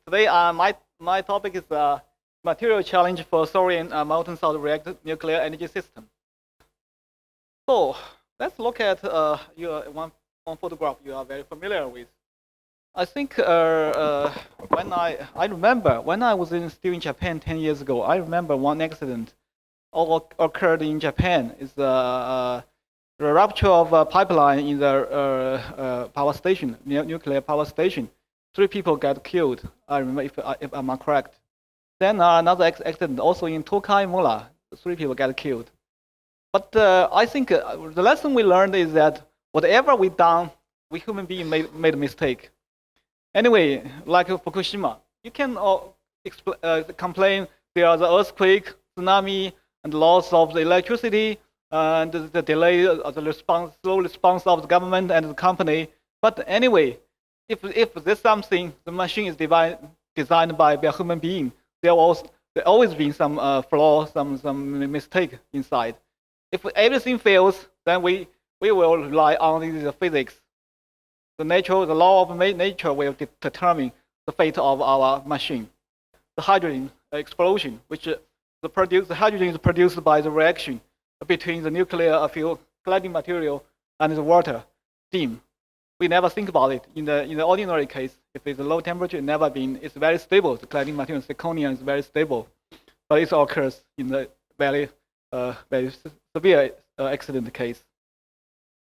Today, my topic is material challenge for thorium molten salt reactor nuclear energy system. So let's look at one photograph you are very familiar with. I think when I remember when I was still in Japan 10 years ago, I remember one accident occurred in Japan. It's the rupture of a pipeline in the power station, nuclear power station. 3 people got killed. I remember if I'm correct. Then another accident also in Tokai Mula. 3 people got killed. But I think the lesson we learned is that whatever we done, we human beings made a mistake. Anyway, like Fukushima, you can complain there are the earthquake, tsunami, and loss of the electricity, and the delay, the slow response of the government and the company. But anyway, if there's something, the machine is designed by a human being, there always been some flaw, some mistake inside. If everything fails, then we will rely on the physics. The law of nature will determine the fate of our machine. The hydrogen explosion, which the hydrogen is produced by the reaction between the nuclear fuel cladding material and the water steam. We never think about it. In the ordinary case, if it's a low temperature, it's very stable. The cladding material, zirconium, is very stable, but it occurs in the very severe accident case.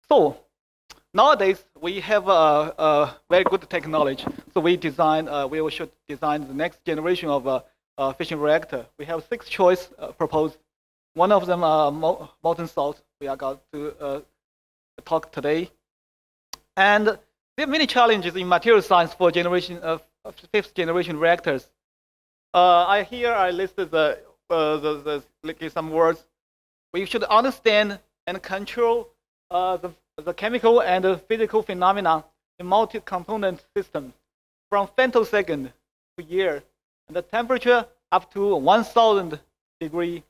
So nowadays we have a very good technology. So we should design the next generation of fission reactor. We have 6 choices proposed. One of them molten salt. We are going to talk today. And there are many challenges in material science for 5th generation reactors. I listed some words. We should understand and control the chemical and physical phenomena in multi-component systems from femtosecond to year, and the temperature up to 1,000 degrees,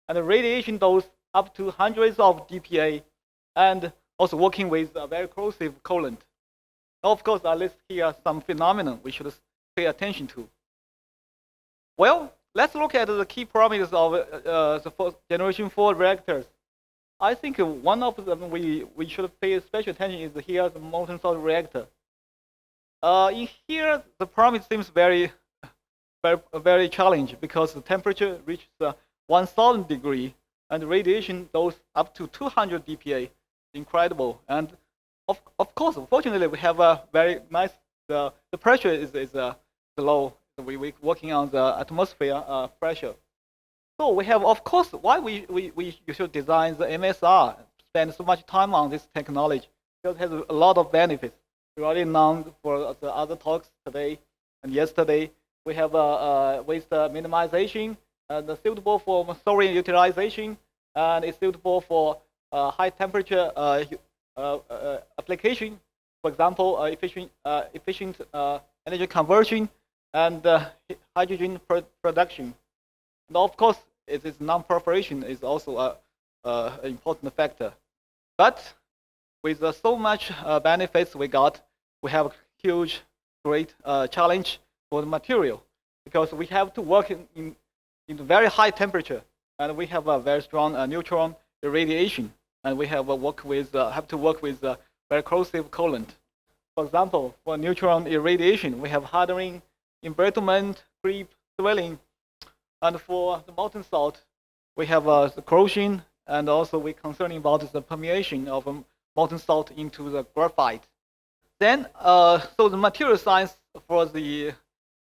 and the radiation dose up to hundreds of dPa, and also working with a very corrosive coolant. Now, of course, I list here some phenomena we should pay attention to. Well, let's look at the key parameters of the generation 4 reactors. I think one of them we should pay special attention is here the molten salt reactor. In here, the parameter seems very challenging because the temperature reaches 1,000 degrees and the radiation goes up to 200 dPa. Incredible. And of course, fortunately, we have a very nice. The pressure is low. We're working on the atmosphere pressure. So we have, of course, why you should design the MSR, spend so much time on this technology, because it has a lot of benefits. We already known for the other talks today and yesterday. We have waste minimization, and suitable for thorium utilization, and it's suitable for high temperature application. For example, efficient energy conversion and hydrogen production. And of course, its non-proliferation is also an important factor. But with so much benefits we got, we have a huge, great challenge for the material, because we have to work in very high temperature, and we have a very strong neutron irradiation, and we have to work with very corrosive coolant. For example, for neutron irradiation, we have hardening, embrittlement, creep, swelling. And for the molten salt, we have the corrosion, and also we're concerning about the permeation of molten salt into the graphite. Then, so the material science for this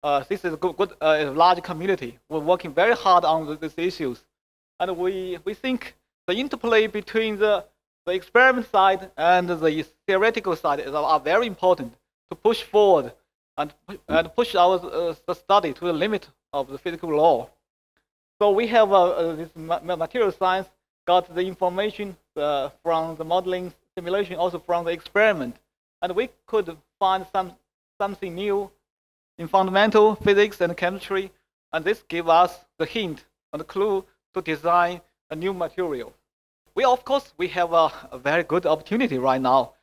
is a good large community. We're working very hard on these issues, and we think the interplay between the experiment side and the theoretical side are very important to push forward and push our study to the limit of the physical law. So we have this material science got the information from the modeling simulation, also from the experiment, and we could find something new in fundamental physics and chemistry, and this gave us the hint and the clue to design a new material. Of course, we have a very good opportunity right now.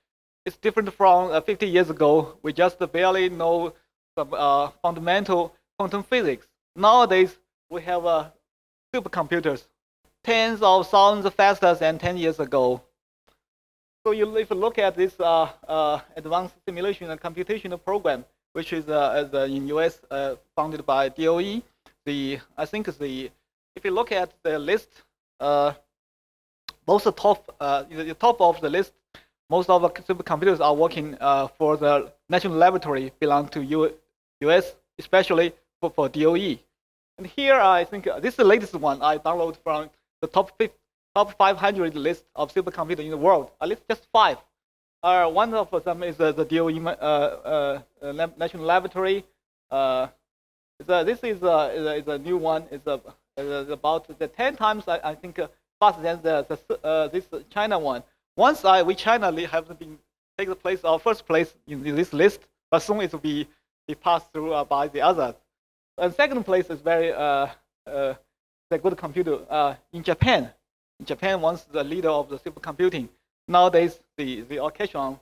It's different from 50 years ago. We just barely know some fundamental quantum physics. Nowadays, we have supercomputers, tens of thousands faster than 10 years ago. So if you look at this advanced simulation and computational program, which is in US funded by DOE, I think if you look at the list, both the top of the list, most of the supercomputers are working for the national laboratory belong to US, especially for DOE. And here I think this is the latest one I downloaded from the top 500 list of supercomputers in the world. At least just 5. One of them is the DOE national laboratory. This is a new one. It's about 10 times I think faster than this China one. Once China have been take the place of first place in this list, but soon it will be passed through by the others. And second place is very the good computer in Japan. Japan once the leader of the supercomputing. Nowadays they are catch on.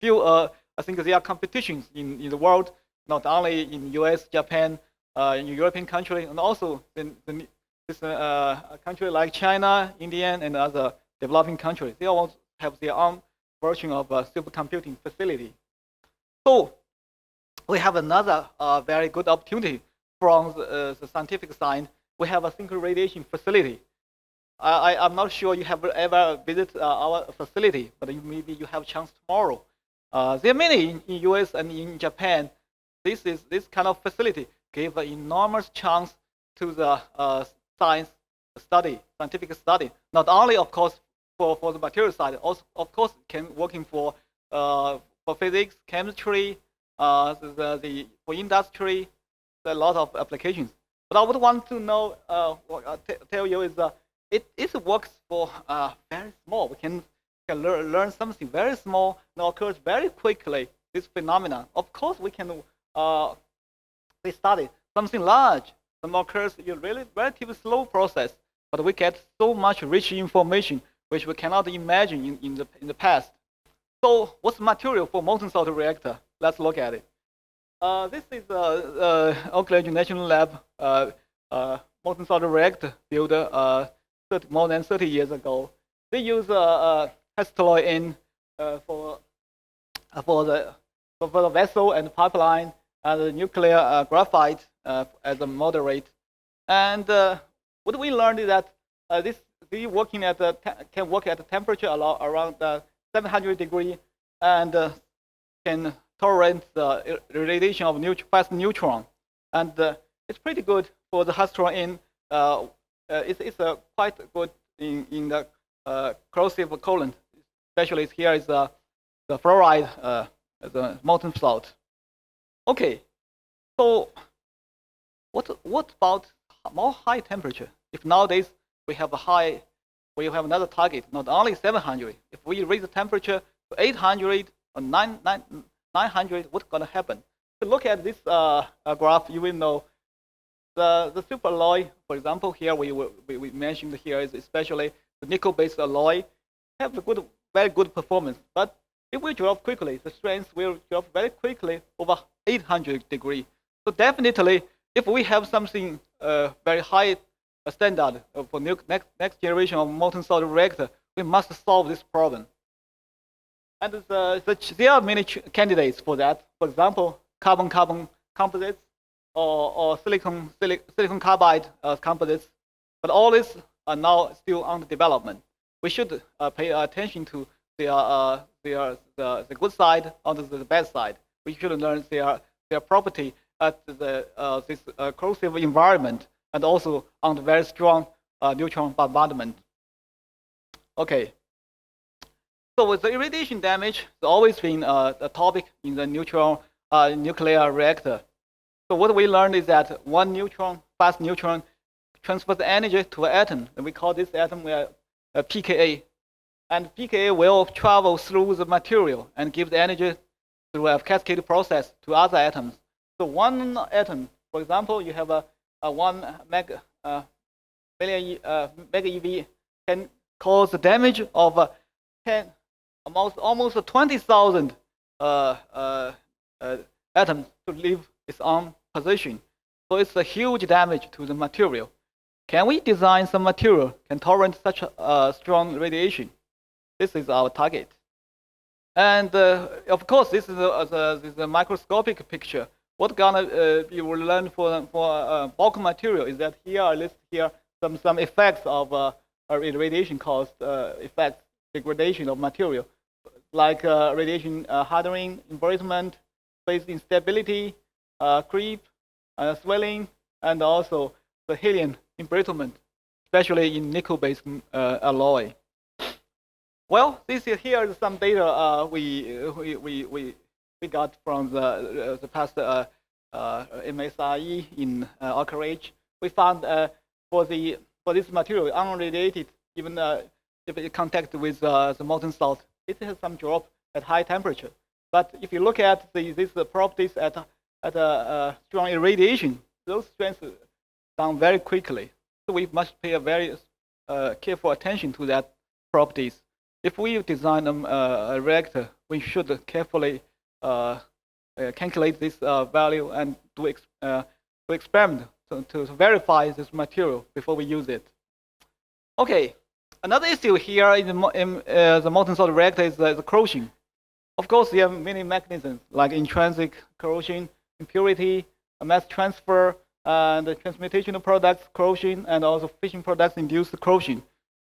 I think there are competitions in the world, not only in US, Japan, in European country, and also in a country like China, India, and other developing countries. They all have their own version of a supercomputing facility. So we have another very good opportunity from the scientific side. We have a synchro radiation facility. I'm not sure you have ever visited our facility, but maybe you have a chance tomorrow. There are many in US and in Japan. This kind of facility gave an enormous chance to the scientific study. Not only, of course, for the material side, also, of course, working for physics, chemistry, for industry, a lot of applications. But I would want to know, tell you is it works for very small. We can learn something very small and occurs very quickly. This phenomenon. Of course, we can study something large. Some occurs in a really relatively slow process, but we get so much rich information which we cannot imagine in the past. So, what's the material for molten salt reactor? Let's look at it. This is Oak Ridge National Lab molten salt reactor built more than 30 years ago. They use hextoloid for the vessel and pipeline, and the nuclear graphite as a moderate. And what we learned is that they can work at a temperature around 700 degrees and can tolerate the irradiation of fast neutron. And it's pretty good for the hextoloid. It's quite good in the corrosive coolant. Especially here is the fluoride, the molten salt. Okay, so what about more high temperature? If nowadays we have another target, not only 700. If we raise the temperature to 800 or 900, what's gonna happen? If you look at this graph, you will know the super alloy. For example, here we mentioned here is especially the nickel-based alloy have a very good performance, but it will drop quickly. The strength will drop very quickly over 800 degrees. So definitely, if we have something very high standard for next generation of molten salt reactor, we must solve this problem. And there are many candidates for that. For example, carbon-carbon composites or silicon carbide composites. But all these are now still under development. We should pay attention to the good side and the bad side. We should learn their property at this corrosive environment and also on the very strong neutron bombardment. Okay. So with the irradiation damage, it's always been a topic in the nuclear reactor. So what we learned is that one fast neutron, transfers the energy to an atom, and we call this atom pKa. And pKa will travel through the material and give the energy through a cascade process to other atoms. So one atom, for example, you have a 1 mega eV can cause the damage of almost 20,000 atoms to leave its own position. So it's a huge damage to the material. Can we design some material can tolerate such a strong radiation? This is our target. And of course, this is a microscopic picture. What you will learn for bulk material is that here I list here some effects of irradiation caused effects, degradation of material, like radiation hardening, embrittlement, phase instability, creep, swelling, and also the helium embrittlement, especially in nickel-based alloy. Well, here is some data we got from the past MSRE in Oxide. We found for this material unradiated, even if it contact with the molten salt, it has some drop at high temperature. But if you look at these properties at strong irradiation, those strengths down very quickly. So we must pay a very careful attention to that properties. If we design a reactor, we should carefully calculate this value and do experiment to verify this material before we use it. Okay, another issue here in the molten salt reactor is the corrosion. Of course, there are many mechanisms like intrinsic corrosion, impurity, mass transfer, and the transmutation of products corrosion, and also fission products induced corrosion.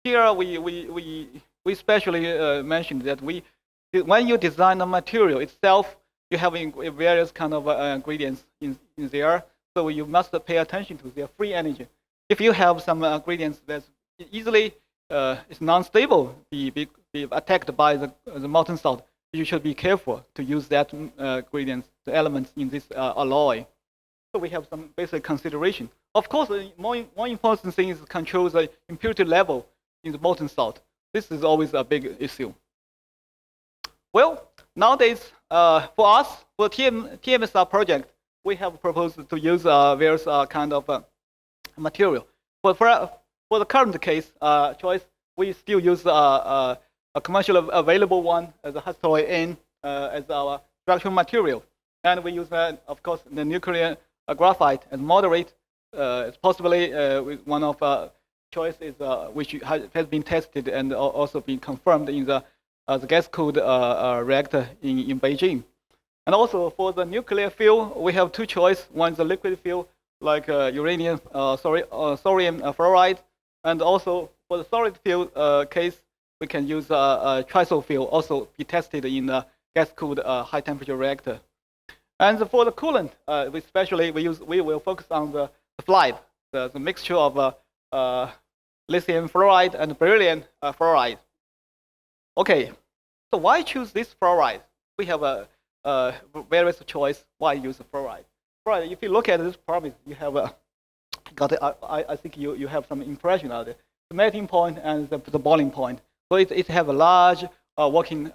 Here we especially mentioned that when you design a material itself, you have various kind of ingredients in there, so you must pay attention to their free energy. If you have some ingredients that easily is non-stable, be attacked by the molten salt, you should be careful to use that ingredients, the elements in this alloy. So we have some basic consideration. Of course, the more important thing is control the impurity level in the molten salt. This is always a big issue. Well, nowadays, for us, for TMSR project, we have proposed to use various kind of material. But for the current case choice, we still use a commercially available one as a Huai N as our structural material, and we use of course the nuclear graphite as moderate. It's possibly with one of choice is which has been tested and also been confirmed in the gas-cooled reactor in Beijing. And also for the nuclear fuel, we have two choices. One is the liquid fuel, like thorium fluoride, and also for the solid fuel case, we can use trisul fuel, also be tested in a gas-cooled high-temperature reactor. And for the coolant, we will focus on the fluoride, the mixture of lithium fluoride and beryllium fluoride. Okay, so why choose this fluoride? We have a various choice why use fluoride. Fluoride, if you look at this problem, you have I think you have some impression of it. The melting point and the boiling point. So it have a large working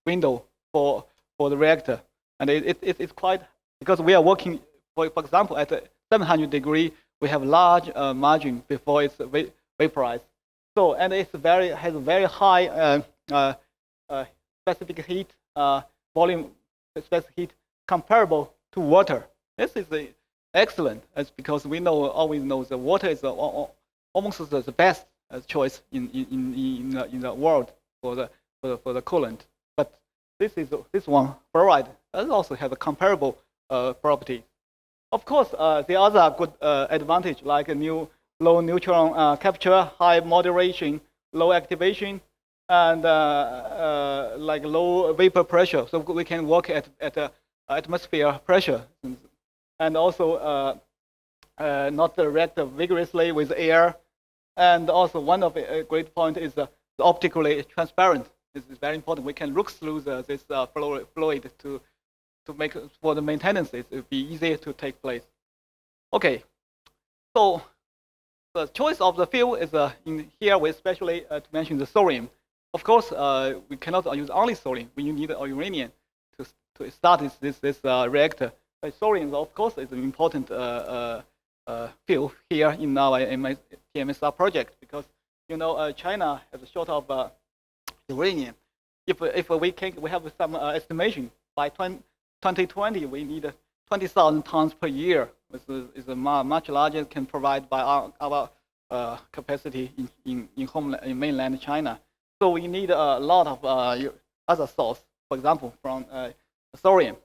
window for the reactor, and it's quite, because we are working for example at 700 degree, we have large margin before it's vaporized. So and has a very high specific heat, volume specific heat comparable to water. This is excellent, as because we always know that water is almost the best choice in the world for the coolant. But this one fluoride also has a comparable property. Of course, the other good advantage like a low neutron capture, high moderation, low activation, and like low vapor pressure, so we can work at atmosphere pressure, and also not react vigorously with air. And also one of the great point is the optically transparent. This is very important. We can look through this fluid to make for the maintenance. It will be easier to take place. Okay, so the choice of the fuel is in here. We especially to mention the thorium. Of course, we cannot use only thorium. We need uranium to start this reactor. But thorium, of course, is an important fuel here in our TMSR project, because China has a short of uranium. If we have some estimation by 2020, we need 20,000 tons per year. This is much larger can provide by our capacity in mainland China. So we need a lot of other source, for example, from thorium.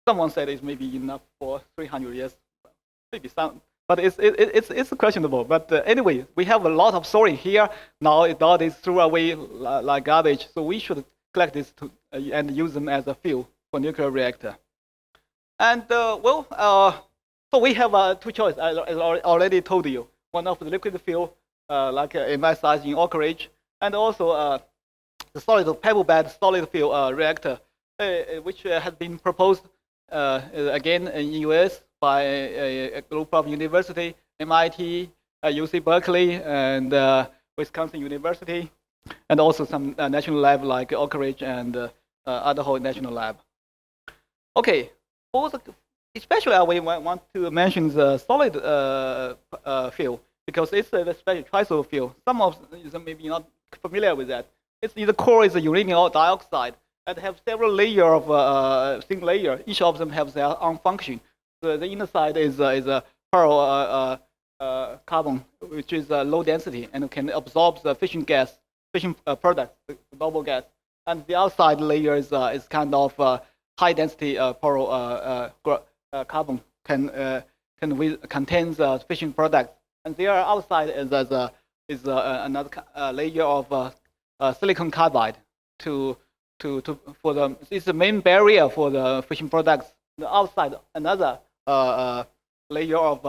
Someone said it's maybe enough for 300 years, maybe some, but it's questionable. But anyway, we have a lot of thorium here. Now it's thrown away like garbage. So we should collect this and use them as a fuel for nuclear reactor. And so we have two choices. I already told you. One of the liquid fuel, like emphasized in Oak Ridge, and also the solid pebble bed solid fuel reactor, which has been proposed again in the US by a group of university, MIT, UC Berkeley, and Wisconsin University, and also some national lab like Oak Ridge and Idaho National Lab. Okay, especially we want to mention the solid fuel because it's a special trisul fuel. Some of you may be not familiar with that. The core is a uranium dioxide and have several layers of thin layer. Each of them has their own function. The inner side is a pearl carbon, which is low density and can absorb the fission gas, fission product, the bubble gas. And the outside layer is kind of high density pearl carbon contains fission products. And there outside is another layer of silicon carbide it's the main barrier for the fission products. The outside another layer of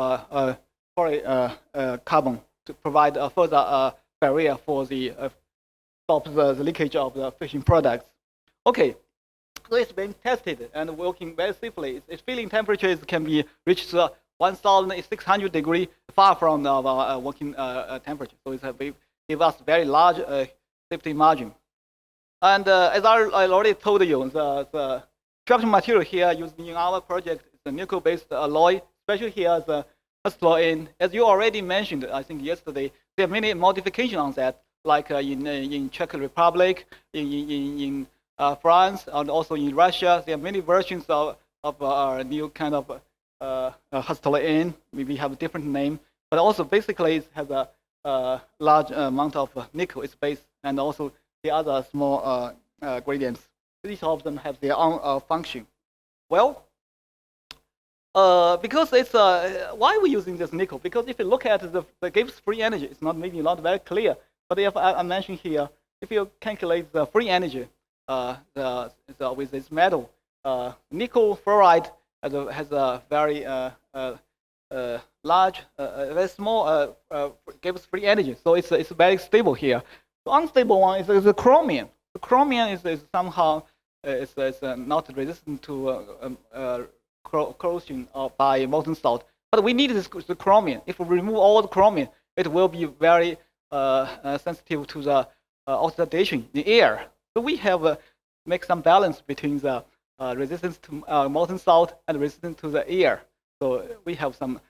carbon to provide a further barrier for stop the leakage of the fission products. Okay, so it's been tested and working very safely. Its filling temperatures can be reached 1,600 degrees, far from our working temperature. So it gives us very large safety margin. And as I already told you, the structural material here used in our project is a nickel-based alloy, especially here the hustloin. As you already mentioned, I think yesterday, there are many modifications on that, like in Czech Republic, in France, and also in Russia. There are many versions of our new kind of hustloin. Maybe have a different name, but also basically it has a large amount of nickel its base, and also the other small gradients. Each of them have their own function. Well, because it's why are we using this nickel? Because if you look at the Gibbs free energy, it's maybe not very clear. But if I mention here, if you calculate the free energy with this metal, nickel fluoride has a very large, very small Gibbs free energy. So it's very stable here. The unstable one is the chromium. The chromium is somehow not resistant to corrosion by molten salt. But we need the chromium. If we remove all the chromium, it will be very sensitive to the oxidation in air. So we have make some balance between the resistance to molten salt and resistance to the air. So we have some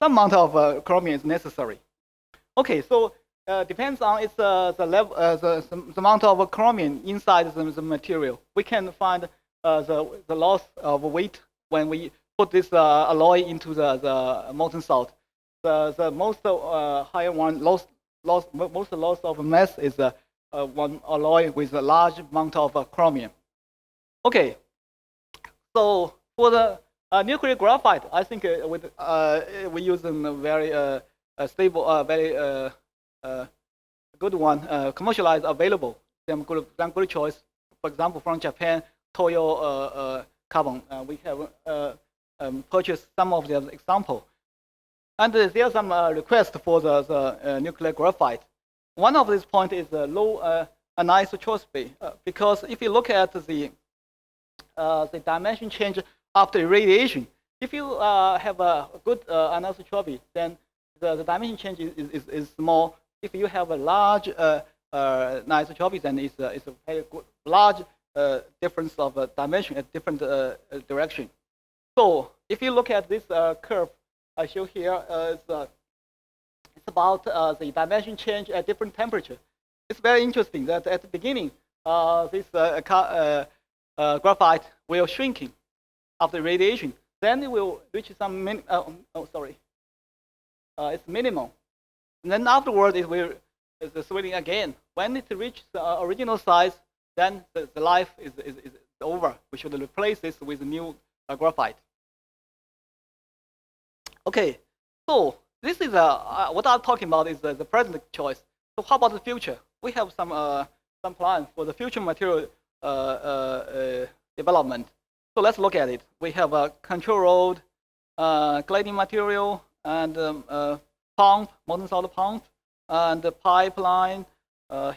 amount of chromium is necessary. Okay, so depends on its the level, the amount of chromium inside the material. We can find the loss of weight when we put this alloy into the molten salt. The most higher one most loss of mass is one alloy with a large amount of chromium. Okay, so for the nuclear graphite, I think we use them very stable, very good one, commercialized, available. Some good choice. For example, from Japan, Toyo Carbon. We have purchased some of their example. And there are some requests for the nuclear graphite. One of these points is low anisotropy, because if you look at the dimension change after irradiation, if you have a good anisotropy, then the dimension change is small. If you have a large anisotropy, then it's a very good, large difference of dimension at different direction. So if you look at this curve I show here, it's about the dimension change at different temperature. It's very interesting that at the beginning, this graphite will shrinking. after radiation. Then it will reach some it's minimum. And then afterwards it will swelling again. When it reaches the original size, then the life is over. We should replace this with new graphite. Okay, so this is what I'm talking about is the present choice. So how about the future? We have some plans for the future material development. So let's look at it. We have a control rod, cladding material, and pump, molten salt pump, and the pipeline,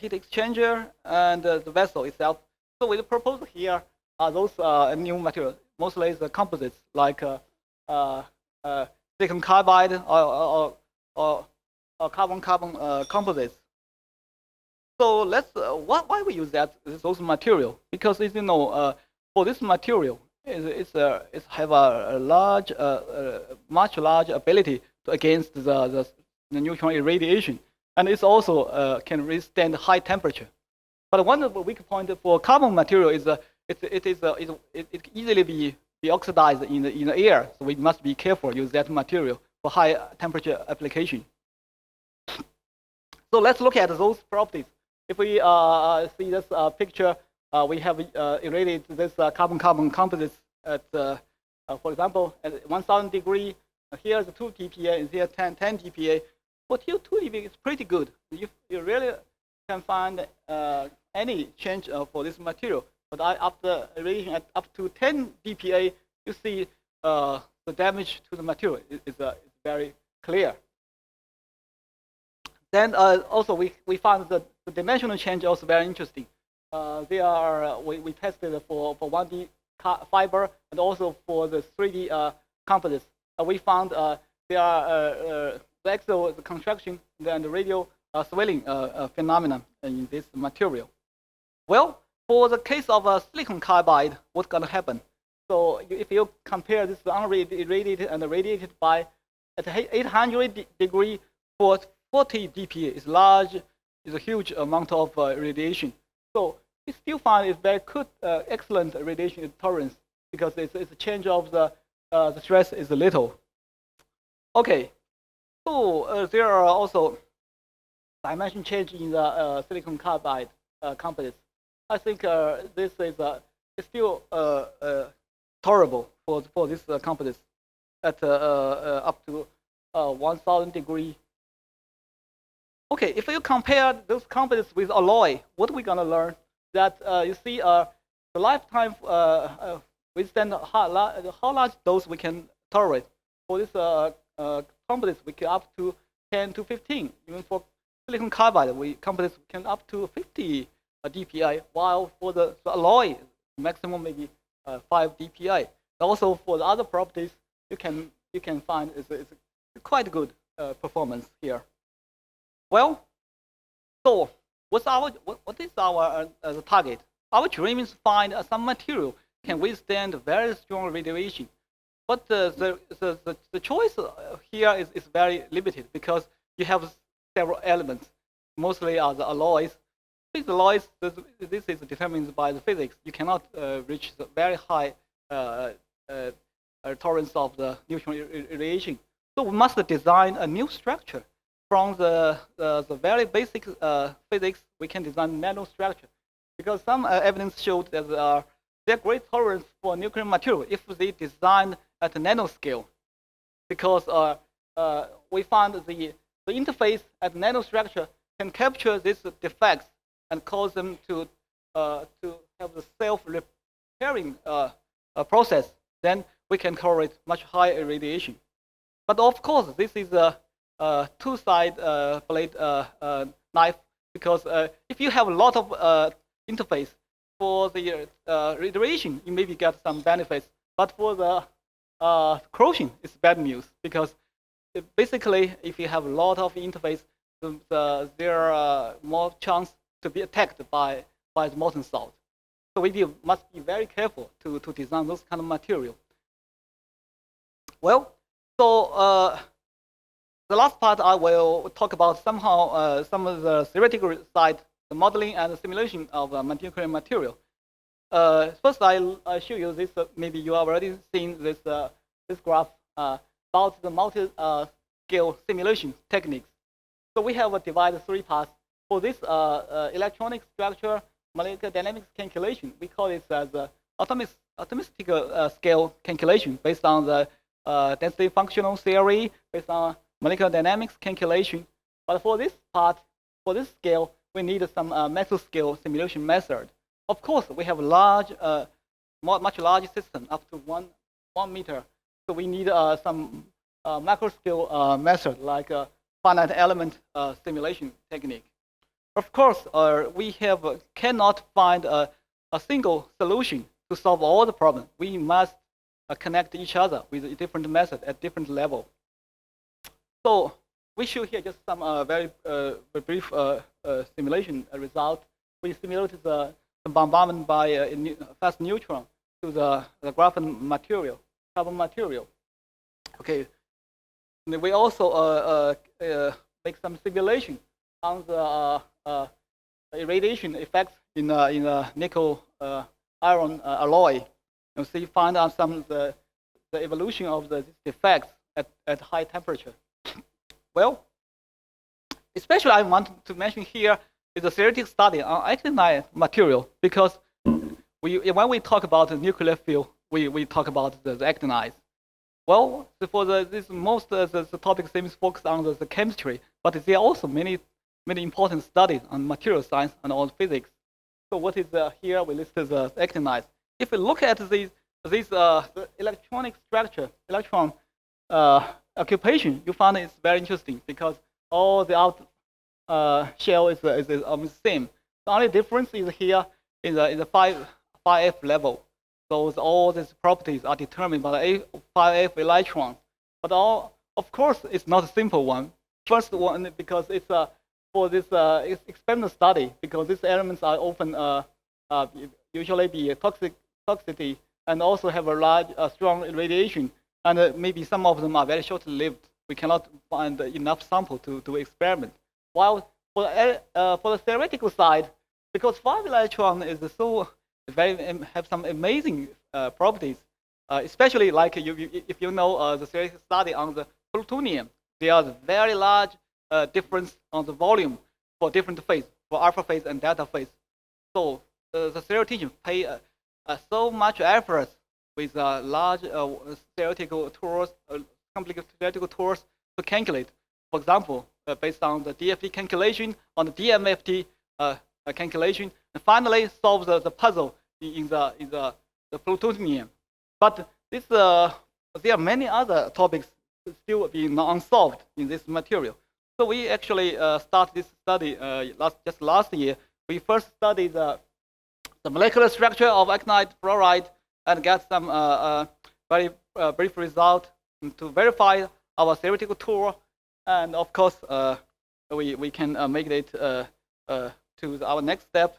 heat exchanger, and the vessel itself. So we propose here are those new materials, mostly the composites like silicon carbide or carbon-carbon composites. So let's why we use those material? Because as you know, for this material, it's have a large, much larger ability against the neutron irradiation, and it's also can withstand high temperature. But one of the weak point for carbon material is it easily be oxidized in the air. So we must be careful use that material for high temperature application. So let's look at those properties. If we see this picture, we have irradiated this carbon-carbon composites at, for example, at 1,000 degree. Here's 2 dPa, and here 10 dPa. For 2 dPa, it's pretty good. You really can find any change for this material. But after irradiation at up to 10 dPa, you see the damage to the material is very clear. Then also we found that the dimensional change also very interesting. We tested for 1D fiber and also for the 3D composites. We found there are the axial contraction and the radial swelling phenomenon in this material. Well, for the case of silicon carbide, what's going to happen? So if you compare this unirradiated and radiated by at 800 degree for 40 dPa is a huge amount of radiation. So we still find it's very good, excellent radiation tolerance because it's a change of the stress is little. Okay, so there are also dimension change in the silicon carbide composites. I think this is still tolerable for this composites at up to 1,000 degree. Okay, if you compare those composites with alloy, what we're gonna learn that you see the lifetime withstand how large dose we can tolerate. For this composites, we can up to 10 to 15. Even for silicon carbide, composites can up to 50 dPi, while for the alloy, maximum maybe 5 dPi. Also for the other properties, you can find it's quite good performance here. Well, so what is our target? Our dream is to find some material can withstand very strong radiation. But the choice here is very limited because you have several elements. Mostly are the alloys. These alloys, this is determined by the physics. You cannot reach the very high tolerance of the neutron irradiation. So we must design a new structure. From the very basic physics, we can design nanostructure. Because some evidence showed that there are great tolerance for nuclear material if they design at a nanoscale. Because we found the interface at nanostructure can capture these defects and cause them to have the self-repairing process. Then we can tolerate much higher radiation. But of course, this is a two-side blade knife because if you have a lot of interface for the radiation, you maybe get some benefits. But for the corrosion, it's bad news because basically, if you have a lot of interface, there are more chance to be attacked by the molten salt. So we must be very careful to design those kind of material. Well, so the last part I will talk about somehow some of the theoretical side, the modeling and the simulation of nuclear material. First, I show you this. Maybe you have already seen this this graph about the multi-scale simulation techniques. So we have divided 3 parts for this electronic structure molecular dynamics calculation. We call this as atomic scale calculation based on the density functional theory, based on molecular dynamics calculation. But for this part, for this scale, we need some mesoscale simulation method. Of course, we have a large, much larger system, up to 1 meter. So we need some macro scale method like finite element simulation technique. Of course, we cannot find a single solution to solve all the problems. We must connect each other with a different method at different level. So we show here just some very brief simulation result. We simulated the bombardment by a fast neutron to the graphene material, carbon material. Okay. And we also make some simulation on the irradiation effects in a nickel iron alloy. You see, find out some of the evolution of these effects at high temperature. Well, especially I want to mention here is a theoretical study on actinide material, because when we talk about the nuclear field, we talk about the actinides. Well, for this most the topic seems focused on the chemistry, but there are also many important studies on material science and on physics. So what is here? We listed the actinides. If we look at these electronic structure, electron occupation, you find it's very interesting because all the out shell is almost the same. The only difference is here in the 5F level. So all these properties are determined by the 5F electron. But of course, it's not a simple one. First one, because it's for this experimental study, because these elements are often usually be toxicity and also have a large, strong radiation, and maybe some of them are very short-lived. We cannot find enough sample to experiment. While for the theoretical side, because 5 electron is so have some amazing properties, especially like if you know the theoretical study on the plutonium, there are very large difference on the volume for different phase, for alpha phase and delta phase. So the theoreticians pay so much effort with large theoretical tools, complicated theoretical tools to calculate. For example, based on the DFT calculation, on the DMFT calculation, and finally solve the puzzle in the plutonium. But this there are many other topics still being unsolved in this material. So we actually started this study just last year. We first studied the molecular structure of actinide fluoride and get some very brief result to verify our theoretical tool. And of course, we can make it to our next step,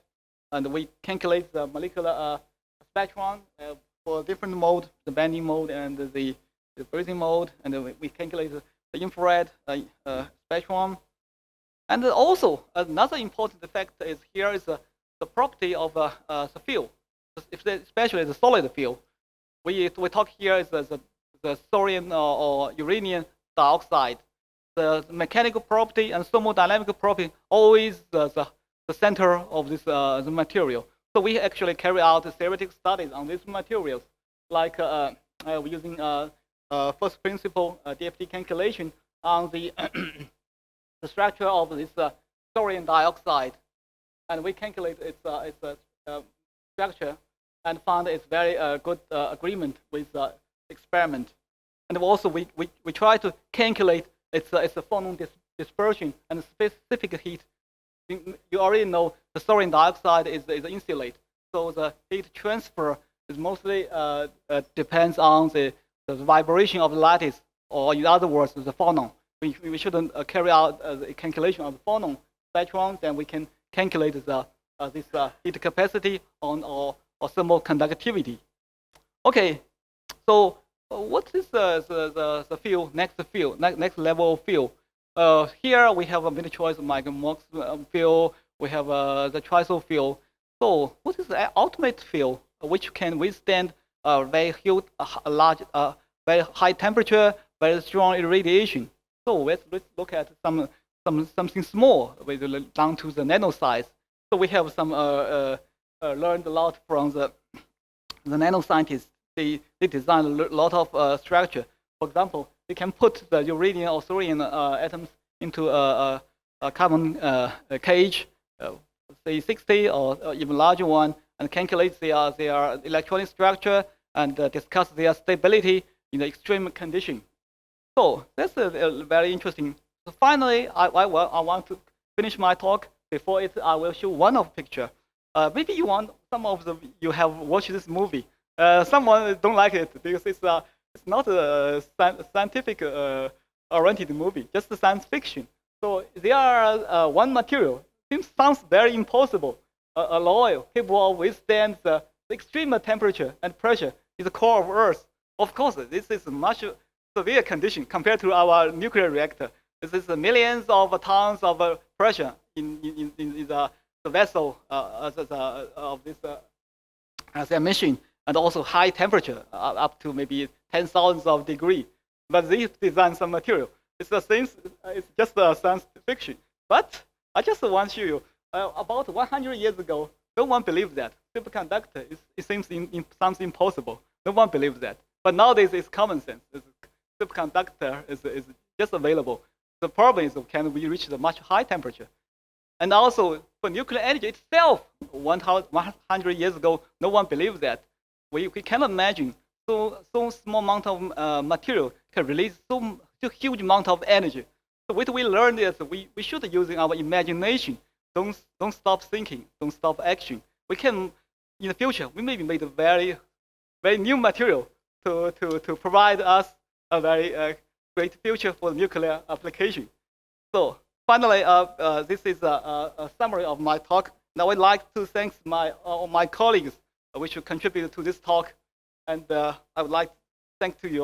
and we calculate the molecular spectrum for different mode, the bending mode and the breathing mode, and we calculate the infrared spectrum. And also another important effect is here is the property of the field, especially the solid field. We talk here is the thorium or uranium dioxide. The mechanical property and thermodynamical property always the center of this the material. So we actually carry out theoretical studies on these materials, like we're using first principle DFT calculation on the the structure of this thorium dioxide, and we calculate its structure and found it's very good agreement with experiment. And also we try to calculate its a phonon dispersion and specific heat. You already know the thorium dioxide is insulate, so the heat transfer is mostly depends on the vibration of the lattice, or in other words, the phonon. We shouldn't carry out the calculation of the phonon spectrum, then we can calculate this heat capacity or thermal conductivity. Okay, so what is the field, next level of field? Here we have a many choice like MOX field, we have the triso field. So what is the ultimate field which can withstand very huge, large, very high temperature, very strong irradiation? So let's look at something small, down to the nano size. So we have some learned a lot from the nanoscientists. They designed a lot of structure. For example, they can put the uranium or thorium atoms into a carbon cage, say 60 or even larger one, and calculate their electronic structure and discuss their stability in the extreme condition. So that's very interesting. So finally, I want to finish my talk. Before it, I will show one of picture. Maybe you have watched this movie. Someone don't like it because it's not a scientific oriented movie, just a science fiction. So there are one material. Sounds very impossible. A alloy capable of withstand the extreme temperature and pressure is the core of Earth. Of course, this is a much severe condition compared to our nuclear reactor. This is millions of tons of pressure in the vessel of this as emission, and also high temperature up to maybe 10,000 of degrees. But they design some material. It's just a science fiction. But I just want to show you, about 100 years ago, no one believed that superconductor sounds impossible. No one believes that. But nowadays it's common sense. Superconductor is just available. The problem is, can we reach the much high temperature? And also for nuclear energy itself, 100 years ago, no one believed that. We cannot imagine so small amount of material can release so huge amount of energy. So what we learned is we should use our imagination. Don't stop thinking. Don't stop action. We can, in the future, we maybe made a very new material to provide us a very great future for nuclear application. So finally, this is a summary of my talk. Now I'd like to thank my colleagues which contributed to this talk, and I would like to thank to you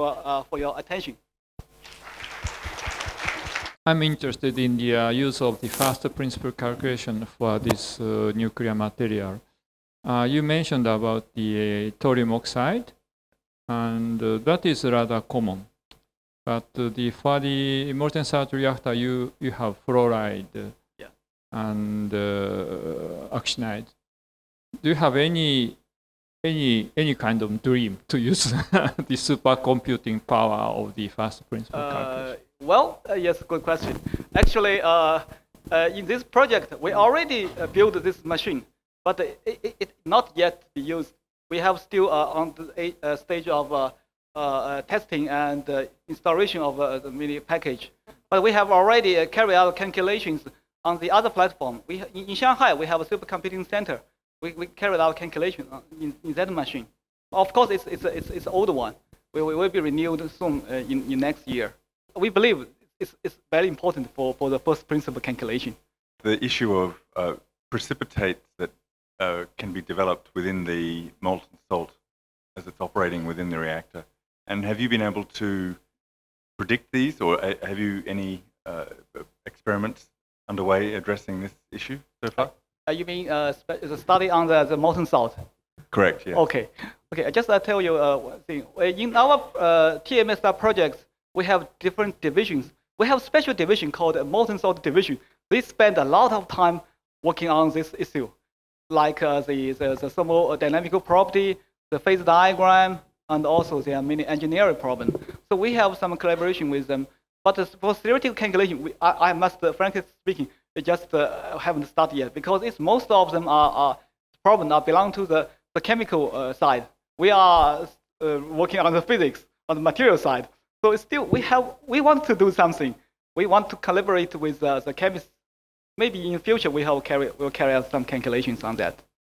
for your attention. I'm interested in the use of the first principle calculation for this nuclear material. You mentioned about the thorium oxide, and that is rather common. But for the molten salt reactor, you have fluoride and actinide. Do you have any kind of dream to use the supercomputing power of the first principle calculation? Well, yes, good question. Actually, in this project, we already built this machine, but it not yet be used. We have still on the stage of testing and installation of the mini package. But we have already carried out calculations on the other platform. In Shanghai, we have a supercomputing center. We carried out calculation in that machine. Of course, it's an older one. We will be renewed soon in next year. We believe it's very important for the first principle calculation. The issue of precipitates that can be developed within the molten salt as it's operating within the reactor. And have you been able to predict these, or have you any experiments underway addressing this issue so far? You mean the study on the molten salt? Correct, yeah. Okay. I just tell you one thing. In our TMSR projects, we have different divisions. We have special division called a molten salt division. They spend a lot of time working on this issue, like the thermodynamical property, the phase diagram, and also there are many engineering problems. So we have some collaboration with them. But for theoretical calculation, I must, frankly speaking, we just haven't started yet, because most of them belong to the chemical side. We are working on the physics, on the material side. So it's still we want to do something. We want to collaborate with the chemists. Maybe in the future we'll carry out some calculations on that.